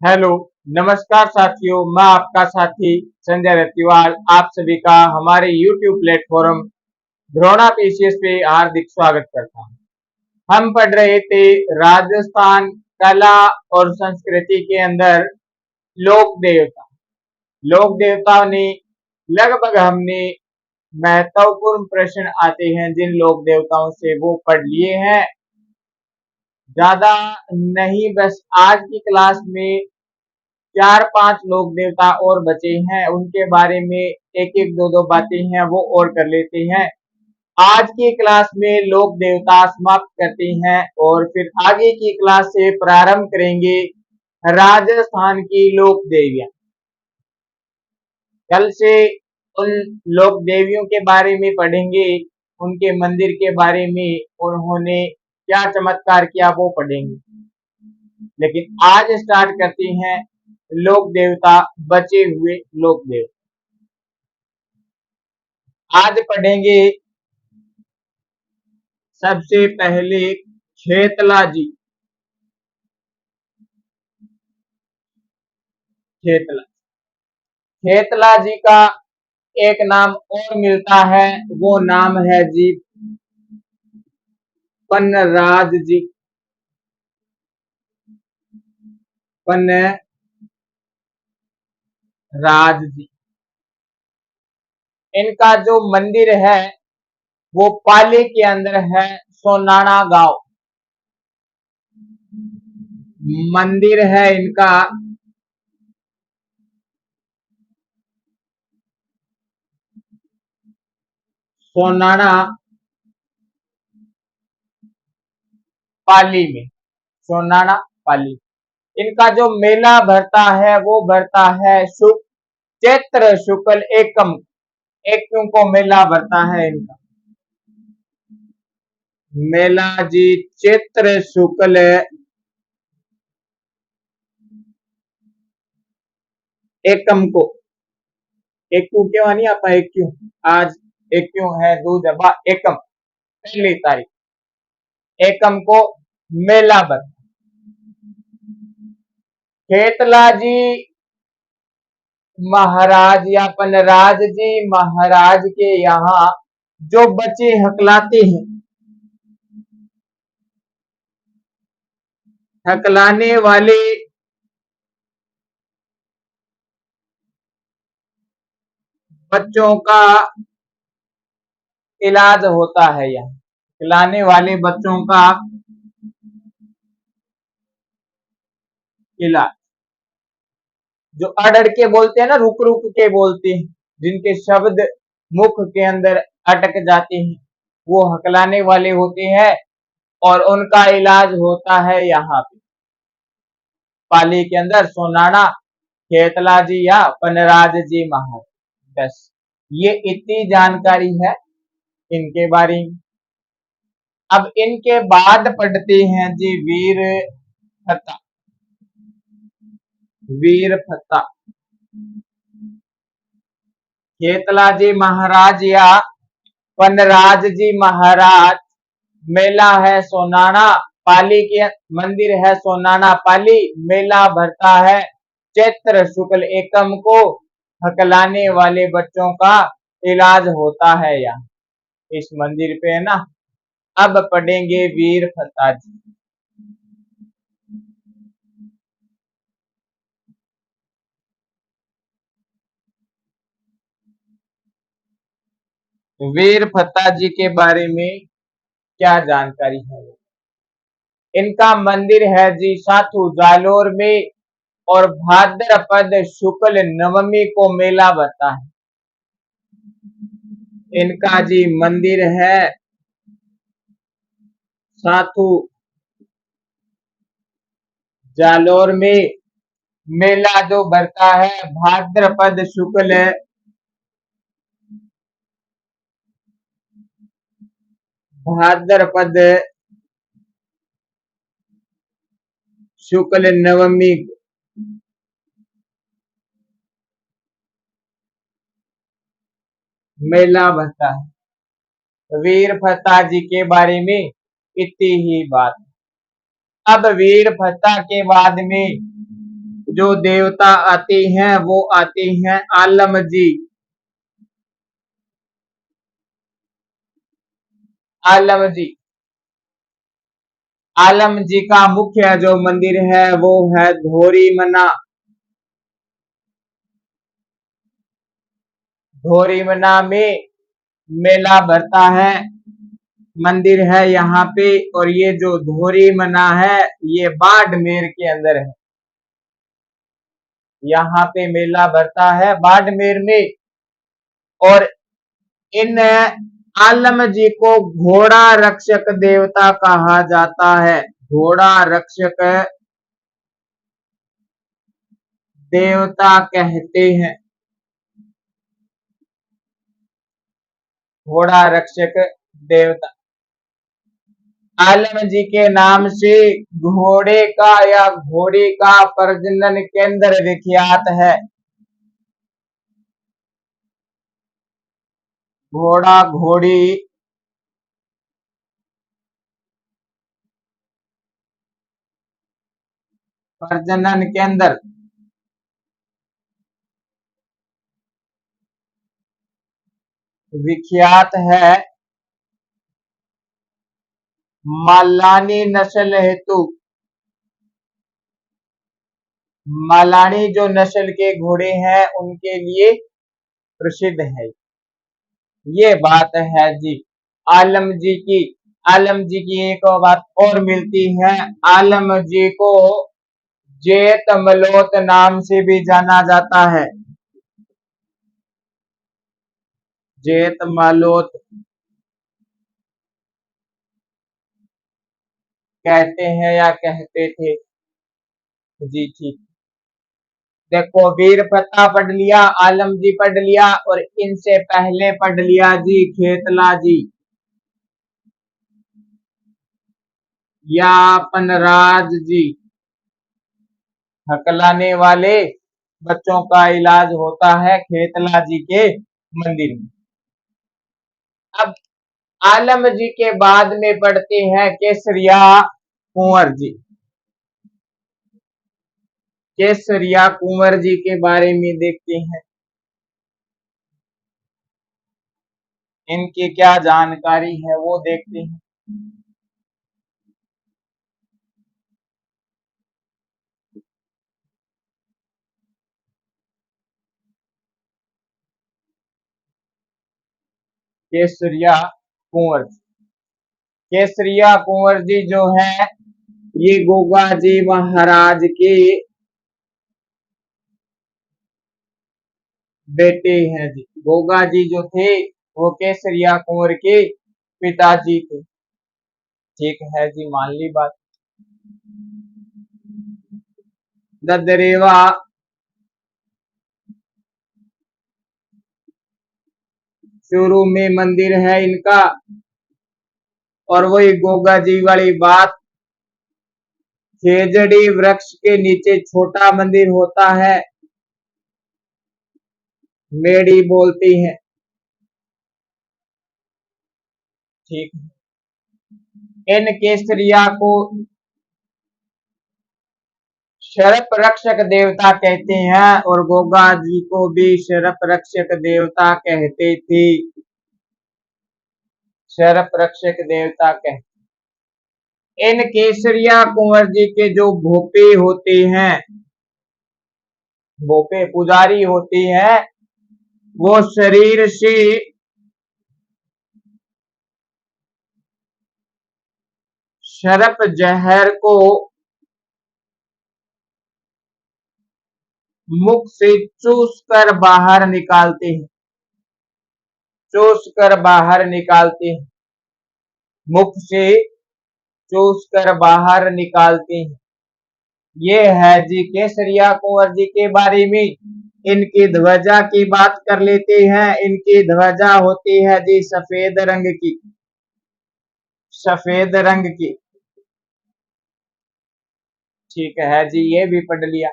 Hello, नमस्कार साथियों। मैं आपका साथी संजय रतिवाल आप सभी का हमारे YouTube प्लेटफॉर्म द्रोणा पीसीएस पे हार्दिक स्वागत करता हूं। हम पढ़ रहे थे राजस्थान कला और संस्कृति के अंदर लोक देवता। लोक देवताओं ने लगभग हमने महत्वपूर्ण प्रश्न आते हैं जिन लोक देवताओं से वो पढ़ लिए हैं। ज्यादा नहीं, बस आज की क्लास में 4-5 लोक देवता और बचे हैं, उनके बारे में एक एक दो दो बातें हैं वो और कर लेते हैं। आज की क्लास में लोक देवता समाप्त करते हैं और फिर आगे की क्लास से प्रारंभ करेंगे राजस्थान की लोक देवियां। कल से उन लोक देवियों के बारे में पढ़ेंगे, उनके मंदिर के बारे में, उन्होंने क्या चमत्कार किया वो पढ़ेंगे। लेकिन आज स्टार्ट करते हैं लोक देवता, बचे हुए लोक देवता। आज पढ़ेंगे सबसे पहले खेतला जी। खेतला खेतला जी का एक नाम और मिलता है, वो नाम है जी पन्नराज जी। पन्नराज जी, इनका जो मंदिर है वो पाली के अंदर है, सोनाना गांव मंदिर है इनका। सोनाना पाली में, सोनाना पाली। इनका जो मेला भरता है वो भरता है चैत्र शुक्ल एकम को मेला भरता है इनका। मेला जी चैत्र शुक्ल एकम को, एक क्यों नहीं आप, एक क्यों आज, एक क्यों है दो जबा एकम, पहली तारीख एकम को मेला भरता। खेतला जी महाराज या पन्नराज जी महाराज के यहाँ जो बच्चे हकलाते हैं, हकलाने वाले बच्चों का इलाज होता है। यहाँ खिलाने वाले बच्चों का इलाज, जो अड़ अड़ के बोलते हैं ना, रुक रुक के बोलते हैं, जिनके शब्द मुख के अंदर अटक जाते हैं, वो हकलाने वाले होते हैं और उनका इलाज होता है यहाँ पे पाली के अंदर। सोनाना खेतला जी या पन्नराज जी महाराज, बस ये इतनी जानकारी है इनके बारे में। अब इनके बाद पढ़ते हैं जी वीर फत्ता। वीर फत्ता खेतला जी महाराज या पन्नराज जी महाराज, मेला है सोनाना पाली के, मंदिर है सोनाना पाली, मेला भरता है चैत्र शुक्ल एकम को, हकलाने वाले बच्चों का इलाज होता है यहाँ इस मंदिर पे, है ना। अब पढ़ेंगे वीर फत्ता जी। वीर फत्ता जी के बारे में क्या जानकारी है? इनका मंदिर है जी साथू जालोर में और भाद्रपद शुक्ल नवमी को मेला भरता है। इनका जी मंदिर है साथू जालोर में, मेला जो भरता है भाद्रपद शुक्ल भाद्रपद शुक्ल नवमी मेला भरता है। वीर फत्ता जी के बारे में इतनी ही बात। अब वीर फत्ता के बाद में जो देवता आते हैं वो आते हैं आलम जी। आलम जी, आलम जी का मुख्य जो मंदिर है वो है धोरी मना। धोरी मना में मेला भरता है, मंदिर है यहाँ पे। और ये जो धोरी मना है ये बाड़मेर के अंदर है। यहाँ पे मेला भरता है बाड़मेर में। और इन आलम जी को घोड़ा रक्षक देवता कहा जाता है। घोड़ा रक्षक देवता कहते हैं। घोड़ा रक्षक देवता आलम जी के नाम से घोड़े का या घोड़ी का प्रजनन केंद्र विख्यात है। घोड़ा घोड़ी प्रजनन केंद्र विख्यात है मालानी नस्ल हेतु। मालानी जो नस्ल के घोड़े हैं उनके लिए प्रसिद्ध है। ये बात है जी आलम जी की। आलम जी की एक और बात और मिलती है, आलम जी को जेत मलोत नाम से भी जाना जाता है। जेत मलोत कहते हैं या कहते थे जी। ठीक, देखो वीर प्रताप पढ़ लिया, आलम जी पढ़ लिया, और इनसे पहले पढ़ लिया जी खेतला जी या पनराज जी। हकलाने वाले बच्चों का इलाज होता है खेतला जी के मंदिर में। अब आलम जी के बाद में पढ़ते हैं केसरिया कुंवर जी। केसरिया कुंवर जी के बारे में देखते हैं, इनकी क्या जानकारी है वो देखते हैं। केसरिया कुंवर जी, केसरिया कुंवर जी जो है ये गोगा जी महाराज के बेटे हैं जी। गोगा जी जो थे वो केसरिया कुंवर के पिताजी थे। ठीक है जी, मान ली बात। ददरेवा शुरू में मंदिर है इनका। और वही गोगा जी वाली बात, खेजड़ी वृक्ष के नीचे छोटा मंदिर होता है, मेड़ी बोलती है। ठीक, इन केसरिया को शरप रक्षक देवता कहते हैं और गोगा जी को भी शरप रक्षक देवता कहते थे। शरप रक्षक देवता कहते। इन केसरिया कुंवर जी के जो भोपे होते हैं, भोपे पुजारी होते हैं, वो शरीर से शरप जहर को मुख से चूस कर बाहर निकालते हैं। चूस कर बाहर निकालते हैं, मुख से चूस कर बाहर निकालते हैं। ये है जी केसरिया कुंवर जी के बारे में। इनकी ध्वजा की बात कर लेते हैं। इनकी ध्वजा होती है जी सफेद रंग की। सफेद रंग की, ठीक है जी, ये भी पढ़ लिया।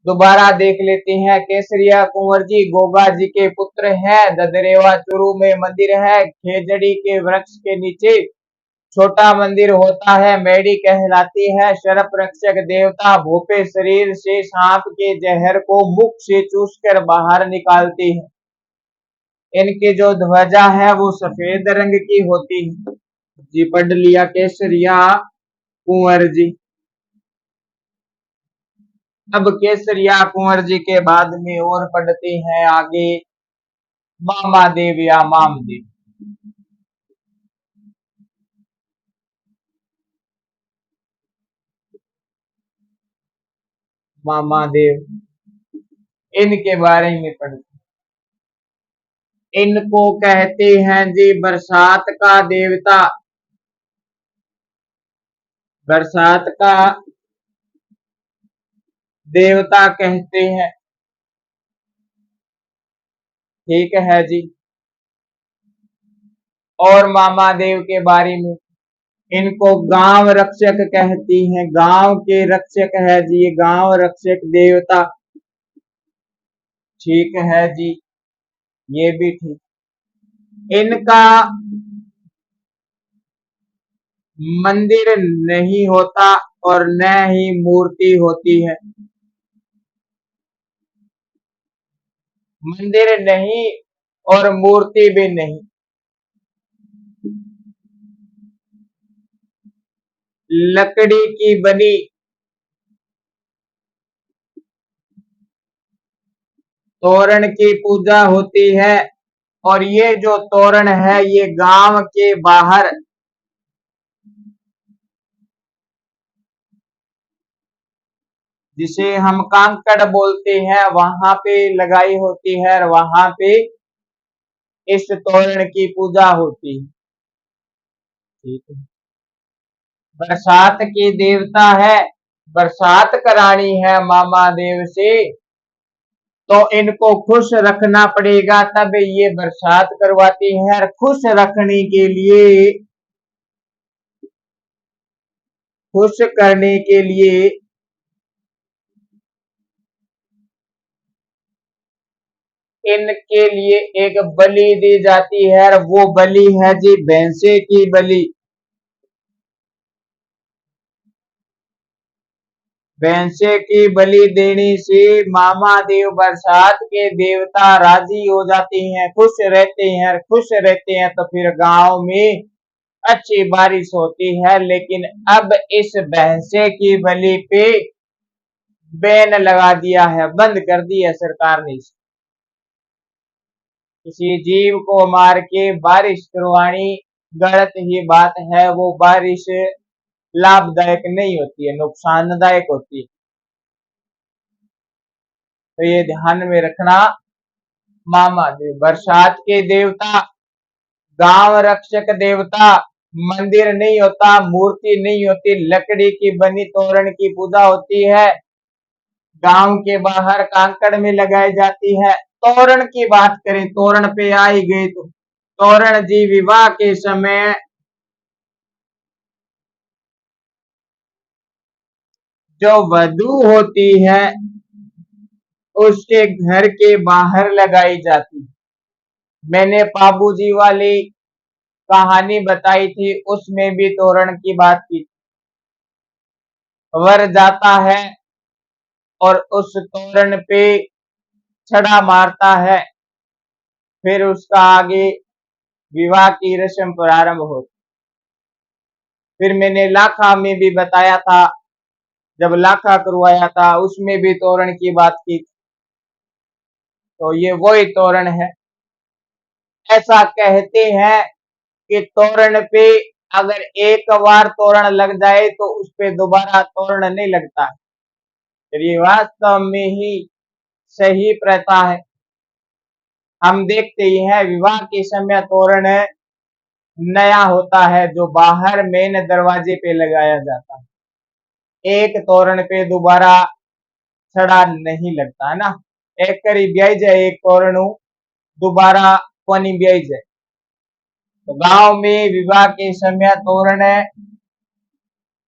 दोबारा देख लेते हैं, केसरिया कुंवर जी गोगा जी के पुत्र हैं। ददरेवा चुरू में मंदिर है, खेजड़ी के वृक्ष के नीचे छोटा मंदिर होता है मेढ़ी कहलाती है। सर्प रक्षक देवता भोपे शरीर से सांप के जहर को मुख से चूसकर बाहर निकालती है। इनकी जो ध्वजा है वो सफेद रंग की होती है। जी पढ़ लिया केसरिया कुंवर जी। अब केसरिया कुंवर जी के बाद में और पढ़ते हैं आगे मामा देव या मामदेव। मामा देव इनके बारे में पढ़ते, इनको कहते हैं जी बरसात का देवता। बरसात का देवता कहते हैं। ठीक है जी। और मामा देव के बारे में, इनको गांव रक्षक कहती हैं। गांव के रक्षक है जी, ये गांव रक्षक देवता। ठीक है जी, ये भी ठीक। इनका मंदिर नहीं होता और न ही मूर्ति होती है। मंदिर नहीं और मूर्ति भी नहीं। लकड़ी की बनी तोरण की पूजा होती है। और ये जो तोरण है ये गांव के बाहर जिसे हम कांकड़ बोलते हैं वहां पे लगाई होती है और वहां पे इस तोरण की पूजा होती है। ठीक है। बरसात के देवता है, बरसात करानी है मामा देव से तो इनको खुश रखना पड़ेगा, तब ये बरसात करवाती है। खुश रखने के लिए, खुश करने के लिए इनके लिए एक बलि दी जाती है और वो बलि है जी भैंसे की बलि। भैंसे की बलि देने से मामा देव बरसात के देवता राजी हो जाते हैं, खुश रहते हैं। खुश रहते हैं तो फिर गांव में अच्छी बारिश होती है। लेकिन अब इस भैंसे की बलि पे बैन लगा दिया है, बंद कर दिया सरकार ने। किसी जीव को मार के बारिश करवानी गलत ही बात है। वो बारिश लाभदायक नहीं होती है, नुकसानदायक होती है। तो ये ध्यान में रखना। मामा देव बरसात के देवता, गांव रक्षक देवता, मंदिर नहीं होता, मूर्ति नहीं होती, लकड़ी की बनी तोरण की पूजा होती है, गांव के बाहर कांकड़ में लगाई जाती है। तोरण की बात करें, तोरण पे आई गई तो तोरण जी विवाह के समय जो वधू होती है उसके घर के बाहर लगाई जाती। मैंने बाबूजी वाली कहानी बताई थी, उसमें भी तोरण की बात की। वर जाता है और उस तोरण पे छड़ा मारता है, फिर उसका आगे विवाह की रस्म प्रारंभ होती। फिर मैंने लाखा में भी बताया था, जब लाखा करवाया था उसमें भी तोरण की बात की। तो ये वही तोरण है। ऐसा कहते हैं कि तोरण पे अगर एक बार तोरण लग जाए तो उस पे दोबारा तोरण नहीं लगता है। ये वास्तव में ही सही प्रथा है। हम देखते ही हैं विवाह के समय तोरण नया होता है जो बाहर मेन दरवाजे पे लगाया जाता है। एक तोरण पे दोबारा छड़ा नहीं लगता है ना। एक करी ब्याई जाए एक तोरण दोबारा कोनी ब्याई जाए। तो गांव में विवाह के समय तोरण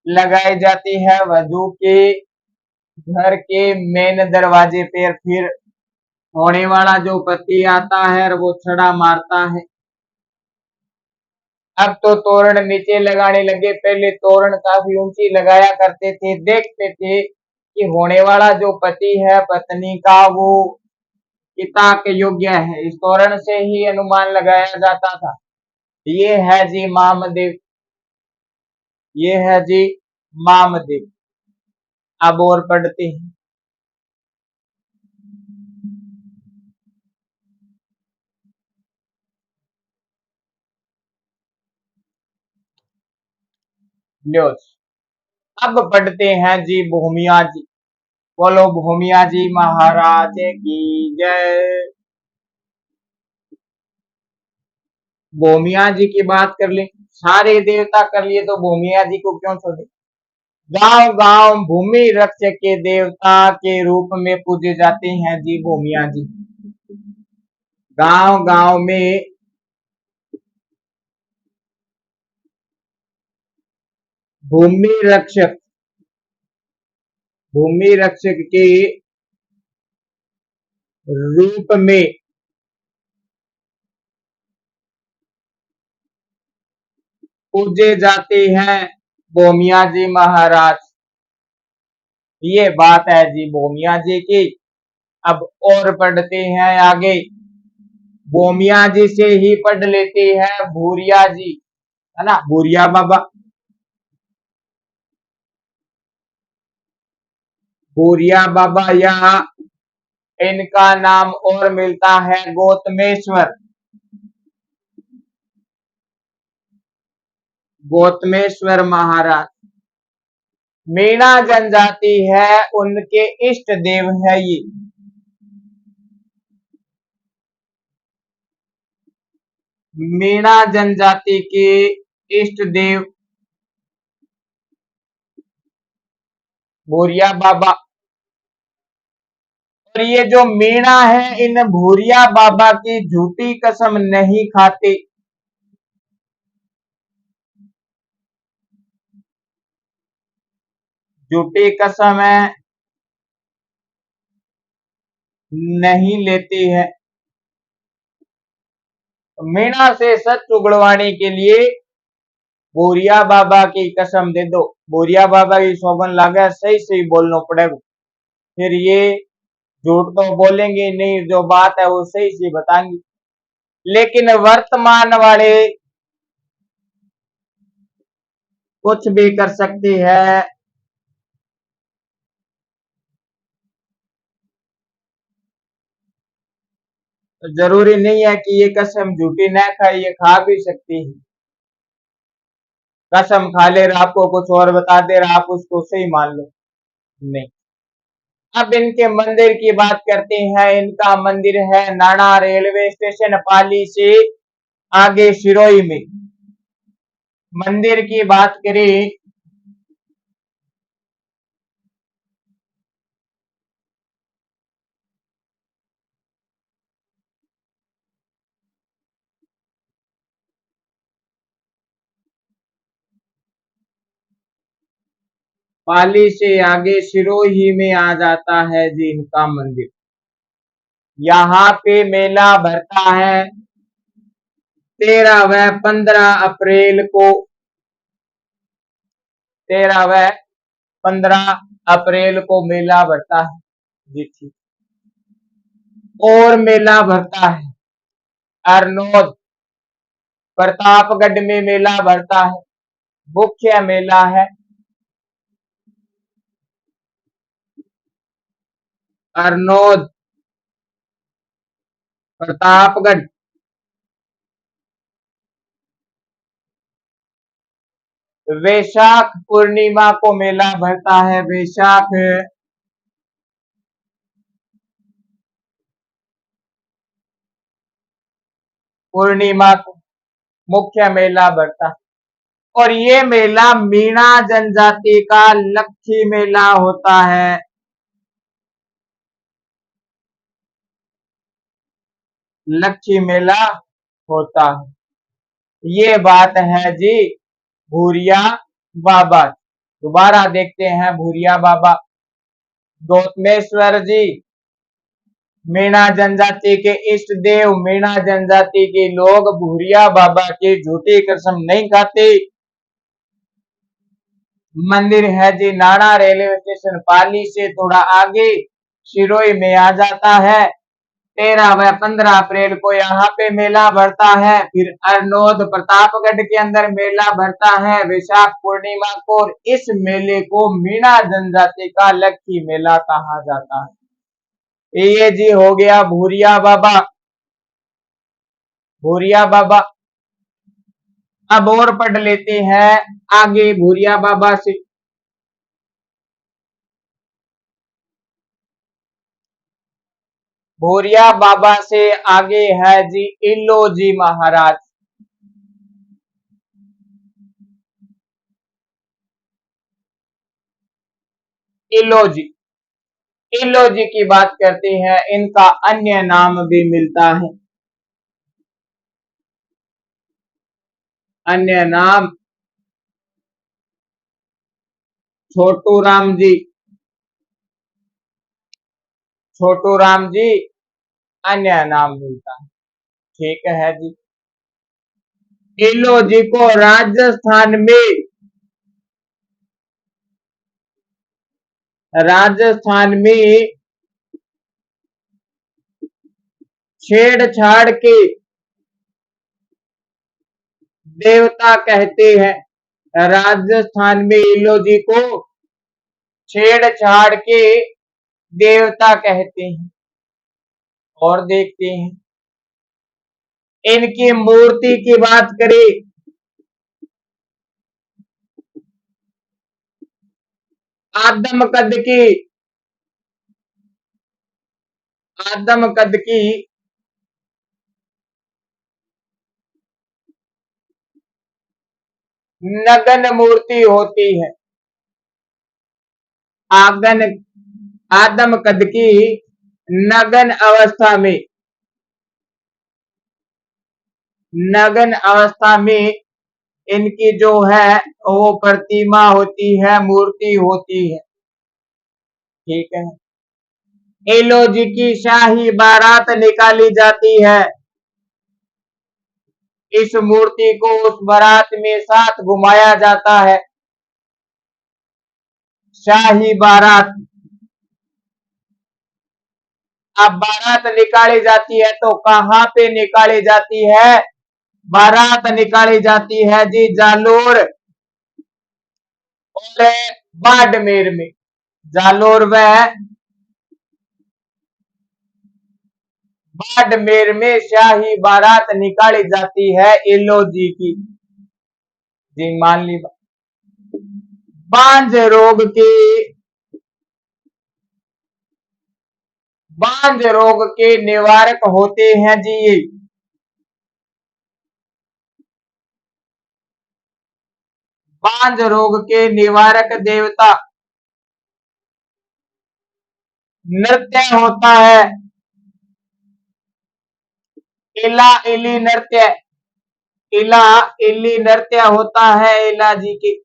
लगाई जाती है वधू के घर के मेन दरवाजे पर। फिर होने वाला जो पति आता है वो छड़ा मारता है। अब तो तोरण नीचे लगाने लगे, पहले तोरण काफी ऊंची लगाया करते थे, देखते थे कि होने वाला जो पति है पत्नी का वो पिता के योग्य है, इस तोरण से ही अनुमान लगाया जाता था। ये है जी मामदेव, ये है जी मामदेव। अब और पढ़ते हैं। ल्योस। अब पढ़ते हैं जी भूमिया जी। बोलो भूमिया जी महाराज की जय। भूमिया जी की बात कर ले, सारे देवता कर लिए तो भूमिया जी को क्यों छोड़े। गांव गांव भूमि रक्षक के देवता के रूप में पूजे जाते हैं जी भूमिया जी। गांव गांव में भूमि रक्षक के रूप में पूजे जाते हैं भूमिया जी महाराज। ये बात है जी भूमिया जी की। अब और पढ़ते हैं आगे। भूमिया जी से ही पढ़ लेते हैं भूरिया जी, है ना, भूरिया बाबा। भूरिया बाबा या इनका नाम और मिलता है गौतमेश्वर। गौतमेश्वर महाराज मीणा जनजाति है, उनके इष्ट देव है ये। मीणा जनजाति के इष्ट देव भूरिया बाबा। और ये जो मीणा है, इन भूरिया बाबा की झूठी कसम नहीं खाते। झूठी कसम है नहीं लेती है। मीणा से सच उगड़वाने के लिए भूरिया बाबा की कसम दे दो। भूरिया बाबा की सौगन लागे सही सही बोलना पड़ेगा, फिर ये झूठ तो बोलेंगे नहीं, जो बात है वो सही सही बताएंगे। लेकिन वर्तमान वाले कुछ भी कर सकते हैं। जरूरी नहीं है कि ये कसम झूठी न खाए, ये खा भी सकती है। कसम खा ले रहा आपको कुछ और बता दे रहा, आप उसको सही मान लो नहीं। अब इनके मंदिर की बात करते हैं। इनका मंदिर है नाना रेलवे स्टेशन पाली से आगे सिरोही में। मंदिर की बात करें पाली से आगे सिरोही में आ जाता है जी इनका मंदिर। यहाँ पे मेला भरता है 13 व 15 अप्रैल को। 13 व 15 अप्रैल को मेला भरता है जी। ठीक। और मेला भरता है अरनोद प्रतापगढ़ में मेला भरता है। मुख्य मेला है अरनोद प्रतापगढ़। वैशाख पूर्णिमा को मेला भरता है। वैशाख पूर्णिमा को मुख्य मेला भरता है। और ये मेला मीणा जनजाति का लक्ष्मी मेला होता है। लक्ष्मी मेला होता है। ये बात है जी भूरिया बाबा। दोबारा देखते हैं भूरिया बाबा। गौतमेश्वर जी मीणा जनजाति के इष्ट देव मीणा जनजाति के लोग भूरिया बाबा की झूठी कसम नहीं खाते। मंदिर है जी नाड़ा रेलवे स्टेशन पाली से थोड़ा आगे शिरोई में आ जाता है। 13 व 15 अप्रैल को यहाँ पे मेला भरता है। फिर अरनोद प्रतापगढ़ के अंदर मेला भरता है वैशाख पूर्णिमा को। और इस मेले को मीणा जनजाति का लक्की मेला कहा जाता है। ये जी हो गया भूरिया बाबा। भूरिया बाबा अब और पढ़ लेते हैं आगे भूरिया बाबा से। भूरिया बाबा से आगे है जी इल्लो जी महाराज। इल्लो जी, इल्लो जी की बात करते हैं। इनका अन्य नाम भी मिलता है। अन्य नाम छोटू राम जी। छोटू राम जी अन्य नाम मिलता है। ठीक है जी। इल्लो जी को राजस्थान में छेड़छाड़ के देवता कहते हैं। राजस्थान में इल्लो जी को छेड़छाड़ के देवता कहते हैं। और देखते हैं इनकी मूर्ति की बात करें। आदम कद की नगन मूर्ति होती है। आगन आदम कद की नगन अवस्था में इनकी जो है वो प्रतिमा होती है, मूर्ति होती है। ठीक है। इल्लो जी की शाही बारात निकाली जाती है। इस मूर्ति को उस बारात में साथ घुमाया जाता है। शाही बारात। अब बारात निकाली जाती है तो कहां पे निकाली जाती है? बारात निकाली जाती है जी जालोर और बाड़मेर में। जालोर व बाड़मेर में शाही बारात निकाली जाती है इल्लो जी की। जी मान ली। बांझ रोग के निवारक होते हैं जी ये। बांझ रोग के निवारक देवता नृत्य होता है। इला इली नृत्य। इला इली नृत्य होता है इला जी की।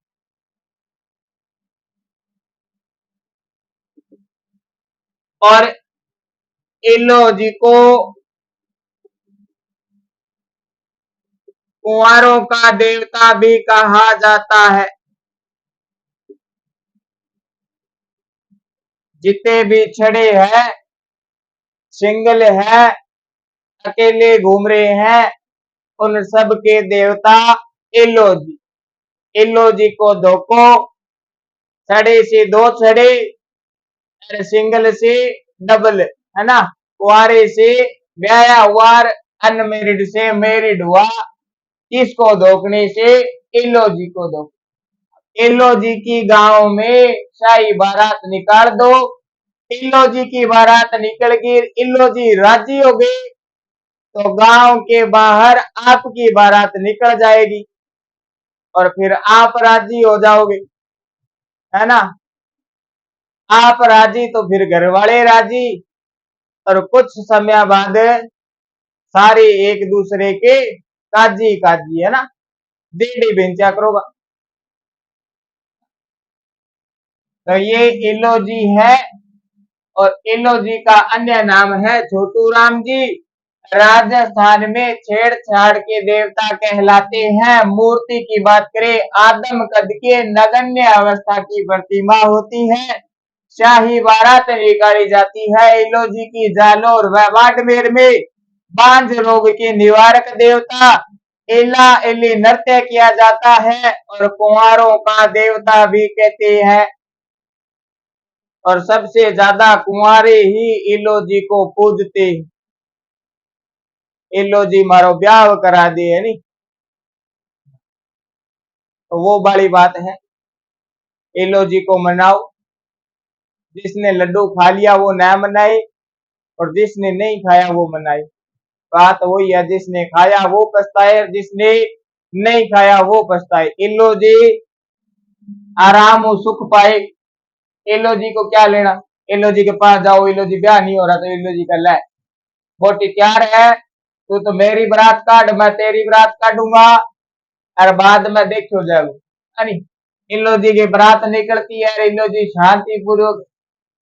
और इल्लो जी को कुंवारों का देवता भी कहा जाता है। जितने भी छड़े हैं, सिंगल है, अकेले घूम रहे हैं, उन सब के देवता इल्लो जी। इल्लो जी को धोको छड़े से 2 छड़े और सिंगल से डबल, है ना। कुआरे से ब्याया हुआ, अनमेरिड से मैरिड हुआ। किसको धोखने से? इल्लो जी को धो। इल्लो जी की गांव में शाही बारात निकाल दो। इल्लो जी की बारात निकल गई, इल्लो जी राजी हो गए तो गांव के बाहर आपकी बारात निकल जाएगी और फिर आप राजी हो जाओगे, है ना। आप राजी तो फिर घर वाले राजी। और कुछ समय बाद सारे एक दूसरे के काजी काजी, है ना, डेढ़ी बेंचा करोगा। तो ये इल्लो जी है और इलो जी का अन्य नाम है छोटू राम जी। राजस्थान में छेड़छाड़ के देवता कहलाते हैं। मूर्ति की बात करें, आदम कद के नगण्य अवस्था की प्रतिमा होती है। शाही बारात निकाली जाती है इलो जी की। जालोर व बाड़मेर में बांझ रोग के निवारक देवता इला इली नृत्य किया जाता है और कुंवारों का देवता भी कहते हैं। और सबसे ज्यादा कुंवारे ही इलो जी को पूजते। इलो जी मारो ब्याह करा दे, है नी, तो वो बड़ी बात है। इलो जी को मनाओ। जिसने लड्डू खा लिया वो ना मनाए और जिसने नहीं खाया वो मनाए। बात वही है, जिसने खाया वो पछताए, जिसने नहीं खाया वो पछताए। इलो जी आराम और सुख पाए। इलो जी को क्या लेना। इलो जी के पास जाओ, इलो जी ब्याह नहीं हो रहा तो इलो जी का ले बोटी तैयार है, तू तो मेरी बरात काट, मैं तेरी बरात काटूंगा और बाद में देखो जाओ। इलो जी की बरात निकलती है। इलो जी शांति पूर्वक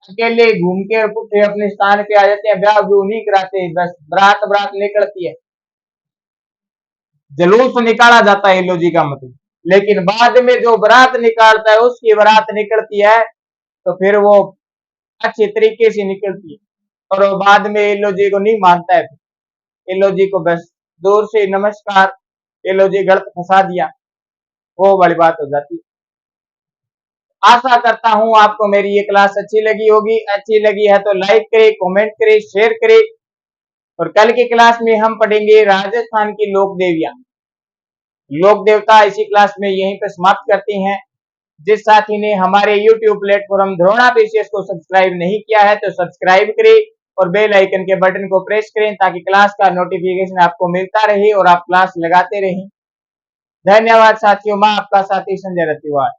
अकेले घूम के पुठे अपने स्थान पे आ जाते हैं। ब्याह ब्याह नहीं कराते, बस बरात बरात निकलती है, जुलूस निकाला जाता है इलो जी का मतलब। लेकिन बाद में जो बरात निकालता है उसकी बरात निकलती है तो फिर वो अच्छे तरीके से निकलती है। और वो बाद में इलो जी को नहीं मानता है, इलो जी को बस दूर से नमस्कार, इलो जी गलत फंसा दिया, वो बड़ी बात हो जाती है। आशा करता हूं आपको मेरी ये क्लास अच्छी लगी होगी। अच्छी लगी है तो लाइक करें, कमेंट करें, शेयर करें। और कल की क्लास में हम पढ़ेंगे राजस्थान की लोक देवियां, लोक देवता। इसी क्लास में यहीं पर समाप्त करते हैं। जिस साथी ने हमारे YouTube प्लेटफॉर्म द्रोणा पीसीएस को सब्सक्राइब नहीं किया है तो सब्सक्राइब करें और बेल आइकन के बटन को प्रेस करें ताकि क्लास का नोटिफिकेशन आपको मिलता रहे और आप क्लास लगाते रहें। धन्यवाद साथियों। मैं आपका साथी संजय रतिवाल।